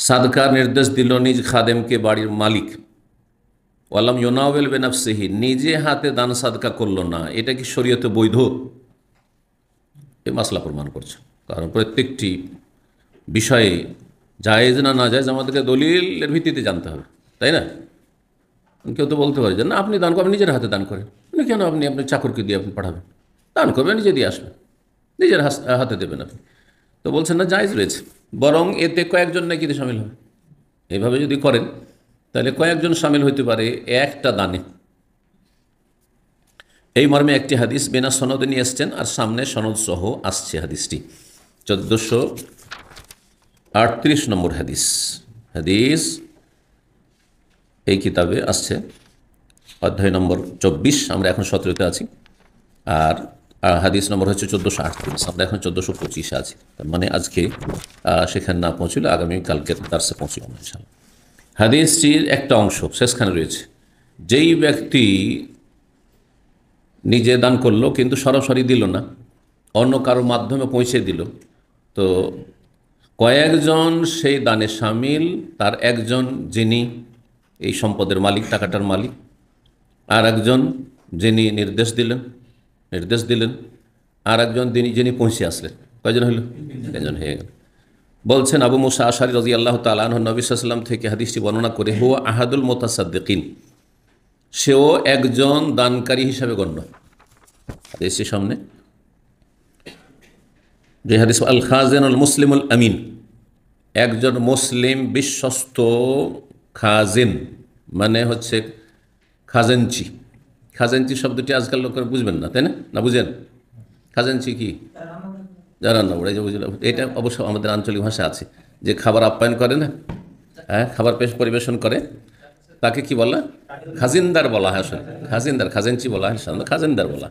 সাদকার নির্দেশ দিল নিজ খাদেমকে, বাড়ির মালিক। ওয়ালাম ইউনাওয়েল বেনাফসিহি, নিজে হাতে দান সাদকা করলো না, এটা কি শরীয়তে বৈধ? এই মাসলা প্রমাণ করছে। কারণ প্রত্যেকটি বিষয়ে জায়েজ না না জায়েজ আমাদেরকে দলিলের ভিত্তিতে জানতে হবে, তাই না? কেউ তো বলতে পারে যে না আপনি দান করবেন, নিজের হাতে দান করেন। কেন আপনি আপনার চাকরকে দিয়ে আপনি পাঠাবেন? দান করবেন, নিজে দিয়ে আসবেন, নিজের হাতে দেবেন আপনি। তো বলছেন না, জায়েজ রয়েছে, বরং এতে কয়েকজন নাকি সামিল হবে। এইভাবে যদি করেন তাহলে কয়েকজন সামিল হইতে পারে একটা দানে। এই মর্মে একটি হাদিস বিনা সনদে নিয়ে এসছেন, আর সামনে সনদ সহ আসছে হাদিসটি। 1438 নম্বর হাদিস। হাদিস এই কিতাবে আসছে অধ্যায় নম্বর 24, আমরা এখন 17তে আছি। আর হাদিস নম্বর হচ্ছে 1438, আমরা এখন 1425 আছি। তার মানে আজকে সেখানে না পৌঁছলে আগামী কালকে দার্সে পৌঁছলাম ইনশাআল্লাহ। হাদিসটির একটা অংশ শেষখানে রয়েছে, যেই ব্যক্তি নিজে দান করলো কিন্তু সরাসরি দিল না, অন্য কারোর মাধ্যমে পৌঁছে দিল, তো কয়েকজন সেই দানে সামিল। তার একজন যিনি এই সম্পদের মালিক, টাকাটার মালিক, আর একজন যিনি নির্দেশ দিলেন, আর একজন যিনি পৌঁছে আসলেন। কয়জন হইল? একজন হয়ে গেল। বলছেন আবু মুসা আশআরী রাদিয়াল্লাহু তাআলা আনহু নবী সাল্লাল্লাহু আলাইহি ওয়াসাল্লাম থেকে হাদিসটি বর্ণনা করে, হুয়া আহাদুল মুতাসাদ্দিকিন, সেও একজন দানকারী হিসাবে গণ্য। হাদিসের সামনে যে হাদিস, আল খাজিনুল মুসলিমুল আমিন, একজন মুসলিম বিশ্বস্ত খাজিন, মানে হচ্ছে খাজাঞ্চি। খাজাঞ্চি শব্দটি আজকাল লোকেরা বুঝবেন না, তাই না? না বুঝেন? খাজাঞ্চি কি? জানান না? ওরা যে বুঝলাম, এটা অবশ্য আমাদের আঞ্চলিক ভাষা আছে, যে খাবার আপ্যায়ন করে না, হ্যাঁ, খাবার পরিবেশন করে, তাকে কি বলা? খাজিনদার বলা হয়। আসলে খাজিনদার, খাজাঞ্চি বলা হয়, খাজিনদার বলা।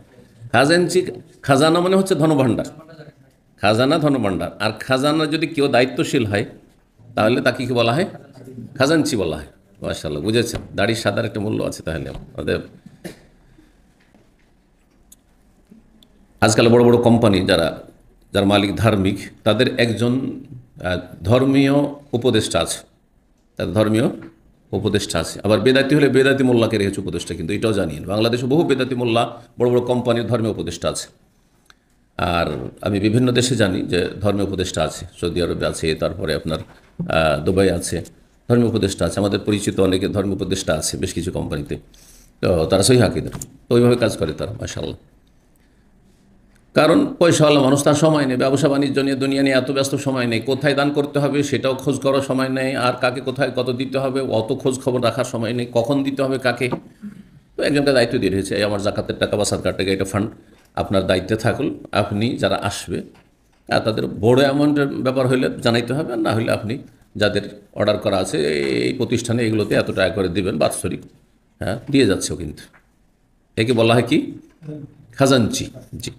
খাজাঞ্চি, খাজানা মানে হচ্ছে ধনভাণ্ডার, খাজানা ধনভাণ্ডার। আর খাজানা যদি কেউ দায়িত্বশীল হয় তাহলে তাকে কি বলা হয়? খাজাঞ্চি বলা হয়। মাশাআল্লাহ, বুঝেছেন? দাড়ির সাদার একটা মূল্য আছে তাহলে আমাদের। আজকাল বড় বড় কোম্পানি যার মালিক ধার্মিক, তাদের একজন ধর্মীয় উপদেষ্টা আছে, তাদের ধর্মীয় উপদেষ্টা আছে। আবার বেদাতি হলে বেদাতি মোল্লাকে রেখেছে উপদেষ্টা, কিন্তু এটাও জানিয়ে বাংলাদেশে বহু বেদাতি মোল্লা বড় বড় কোম্পানির ধর্মীয় উপদেষ্টা আছে। আর আমি বিভিন্ন দেশে জানি যে ধর্মীয় উপদেষ্টা আছে, সৌদি আরবে আছে, তারপরে আপনার দুবাই আছে, ধর্মীয় উপদেষ্টা আছে। আমাদের পরিচিত অনেকে ধর্মীয় উপদেষ্টা আছে বেশ কিছু কোম্পানিতে। তো তারা সহিহ আকীদার, তো ওইভাবে কাজ করে তারা, মাশাআল্লাহ। কারণ পয়সাওয়ালা মানুষ, তার সময় নেই, ব্যবসা বাণিজ্য নিয়ে, দুনিয়া নিয়ে এত ব্যস্ত, সময় নেই। কোথায় দান করতে হবে সেটাও খোঁজ করার সময় নেই, আর কাকে কোথায় কত দিতে হবে অত খোঁজ খবর রাখার সময় নেই, কখন দিতে হবে কাকে। তো একজনকে দায়িত্ব দিয়ে রয়েছে, এই আমার জাকাতের টাকা বা সাদকার টাকা, এটা ফান্ড আপনার দায়িত্বে থাকুন। আপনি যারা আসবে তাদের বড় অ্যামাউন্টের ব্যাপার হইলে জানাইতে হবে, আর না হলে আপনি যাদের অর্ডার করা আছে এই প্রতিষ্ঠানে এগুলোতে এত টাকা করে দিবেন বাৎসরিক, হ্যাঁ দিয়ে যাচ্ছেও। কিন্তু একে বলা হয় কি? খাজাঞ্চি। জি,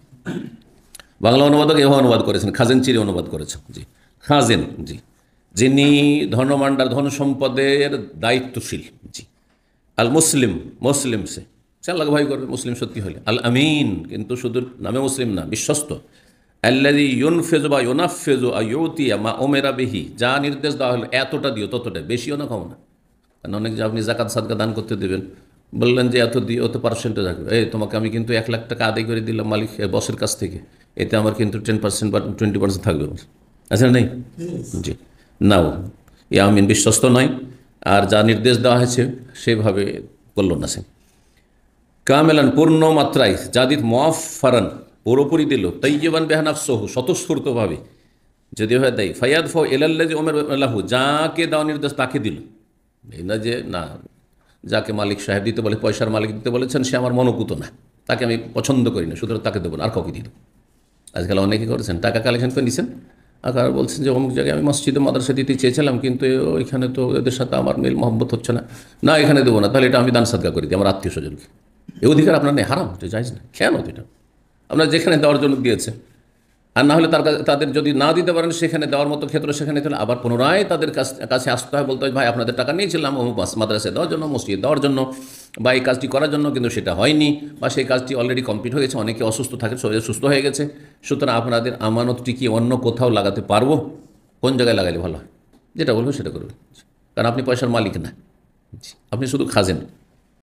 বাংলা অনুবাদক এভাবে অনুবাদ করেছেন, খাজাঞ্চির অনুবাদ করেছেন। জি, খাজেন, জি, যিনি ধনভাণ্ডার, ধন সম্পদের দায়িত্বশীল। জি, আল মুসলিম, মুসলিম সে আল্লাহকে ভয় করবে মুসলিম সত্যি হলে। আল আমিন, কিন্তু শুধু নামে মুসলিম না, বিশ্বস্ত। আল্লাযী ইউনফিযু বা ইউনাফফিযু আইয়ুতিয়া মা উমিরা বিহি, যা নির্দেশ দেওয়া হলো এতটা দিও, ততটা, বেশিও না কম না। কারণ অনেক যে আপনি জাকাত সাদকা দান করতে দেবেন, বললেন যে এত দিও, অত পার্সেন্টে থাকবে। এই তোমাকে আমি কিন্তু 1 লাখ টাকা আদায় করে দিলাম মালিক বসের কাছ থেকে, এতে আমার কিন্তু 10% বা 20% থাকবে। আচ্ছা, নেই? জি, নাও, এ আমিন বিশ্বস্ত নয়, আর যা নির্দেশ দেওয়া হয়েছে সেভাবে করল না সে। কামেলান, পূর্ণ মাত্রায়, জাদিদ মুআফফারান, পুরোপুরি দিল, তাইয়্যিবান বিনাফসিহি, স্বতঃস্ফূর্তভাবে যদি হয় দেয়, ফায়াদফাউ ইলাল্লাযী উমিরা লাহু, যাকে দেওয়া নির্দেশ তাকে দিল। এই না যে না, যাকে মালিক সাহেব দিতে বলে, পয়সার মালিক দিতে বলেছেন, সে আমার মনোপুত না, তাকে আমি পছন্দ করি না, সুতরাং তাকে দেবো না, আর কাউকে দিয়ে দেবো। আজকাল অনেকে করেছেন, টাকা কালেকশন করে নিছেন, আর বলছেন যে অমুক জায়গায় আমি মসজিদে মাদ্রাসা দিতে চেয়েছিলাম, কিন্তু ওইখানে তো এদের সাথে আমার মিল মহব্বত হচ্ছে না, না এখানে দেবো না, তাহলে এটা আমি দান সাদকা করে দিই আমার আত্মীয় স্বজনকে। এই অধিকার আপনার নেই, হারাম, এটা জায়েজ না। কেন? এটা আপনার যেখানে দেওয়ার জন্য দিয়েছে, আর না হলে তাদের যদি না দিতে পারেন সেখানে দেওয়ার মতো ক্ষেত্র, সেখানে তাহলে আবার পুনরায় তাদের কাছে আসতে হয়, বলতে হয় ভাই আপনাদের টাকা নিয়েছিলাম অমুক মাদ্রাসায় দেওয়ার জন্য, মসজিদ দেওয়ার জন্য, বা এই কাজটি করার জন্য, কিন্তু সেটা হয়নি, বা সেই কাজটি অলরেডি কমপ্লিট হয়ে গেছে, অনেকে অসুস্থ থাকে, শরীর সুস্থ হয়ে গেছে, সুতরাং আপনাদের আমানতটি কি অন্য কোথাও লাগাতে পারবো? কোন জায়গায় লাগালে ভালো হয়? যেটা বলবেন সেটা করবেন, কারণ আপনি পয়সার মালিক না, আপনি শুধু খাজেন।